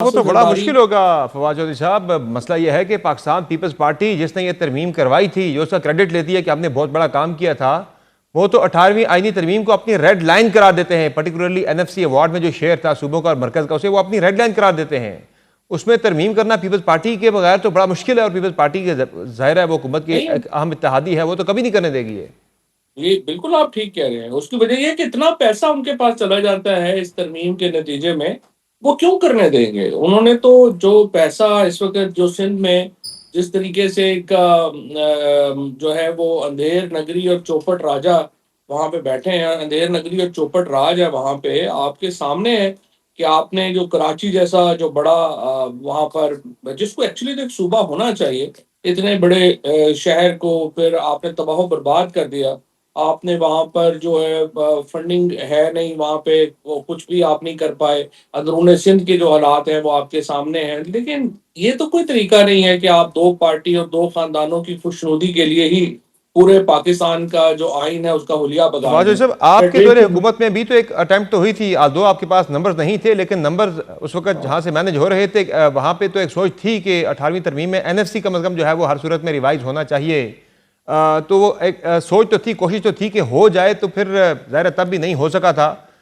वो तो बड़ा मुश्किल होगा फवाद चौधरी साहब। मसला यह है कि पाकिस्तान पीपल्स पार्टी जिसने ये तरमीम करवाई थी, जो उसका क्रेडिट लेती है कि आपने बहुत बड़ा काम किया था, वो तो 18वीं आईनी तरमीम को अपनी रेड लाइन करार देते हैं। पर्टिकुलरली एनएफसी अवार्ड में जो शेयर था सूबों का और मरकज का, उसे वो अपनी रेड लाइन करार देते हैं। उसमें तरमीम करना पीपल्स पार्टी के बगैर तो बड़ा मुश्किल है, और पीपल्स पार्टी के जाहिर है वो हुकूमत की नहीं, एक अहम इत्तेहादी है, वो तो कभी नहीं करने देगी ये बिल्कुल आप ठीक कह रहे हैं। उसकी वजह ये है कि इतना पैसा उनके पास चला जाता है इस तरमीम के नतीजे में, वो क्यों करने देंगे। उन्होंने तो जो पैसा इस वक्त जो सिंध में जिस तरीके से एक जो है वो अंधेर नगरी और चौपट राजा वहां पे बैठे हैं, अंधेर नगरी और चौपट राज है वहां पे आपके सामने है कि आपने जो कराची जैसा जो बड़ा वहां पर जिसको एक्चुअली तो एक सूबा होना चाहिए, इतने बड़े शहर को फिर आपने तबाह बर्बाद कर दिया। आपने वहां पर जो है फंडिंग है नहीं, वहां पे वो कुछ भी आप नहीं कर पाए। अंदरूनी सिंध के जो हालात हैं वो आपके सामने हैं। लेकिन ये तो कोई तरीका नहीं है कि आप दो पार्टी और दो खानदानों की खुशनुदी के लिए ही पूरे पाकिस्तान का जो आइन है उसका हुलिया बगाड़ फवाद दें। साहब, आपके दौरे फेडरेशन हुकूमत में भी तो एक अटेम्प्ट तो हुई थी, दो आपके पास नंबर्स नहीं थे, लेकिन नंबर्स उस वक्त जहां से मैनेज हो रहे थे, वहां पे तो एक सोच थी कि 18वीं तरमीम में एनएफसी कम अज कम जो है वो हर सूरत में रिवाइज होना चाहिए। तो वो एक सोच तो थी, कोशिश तो थी कि हो जाए, तो फिर ज़ाहिर तब भी नहीं हो सका था।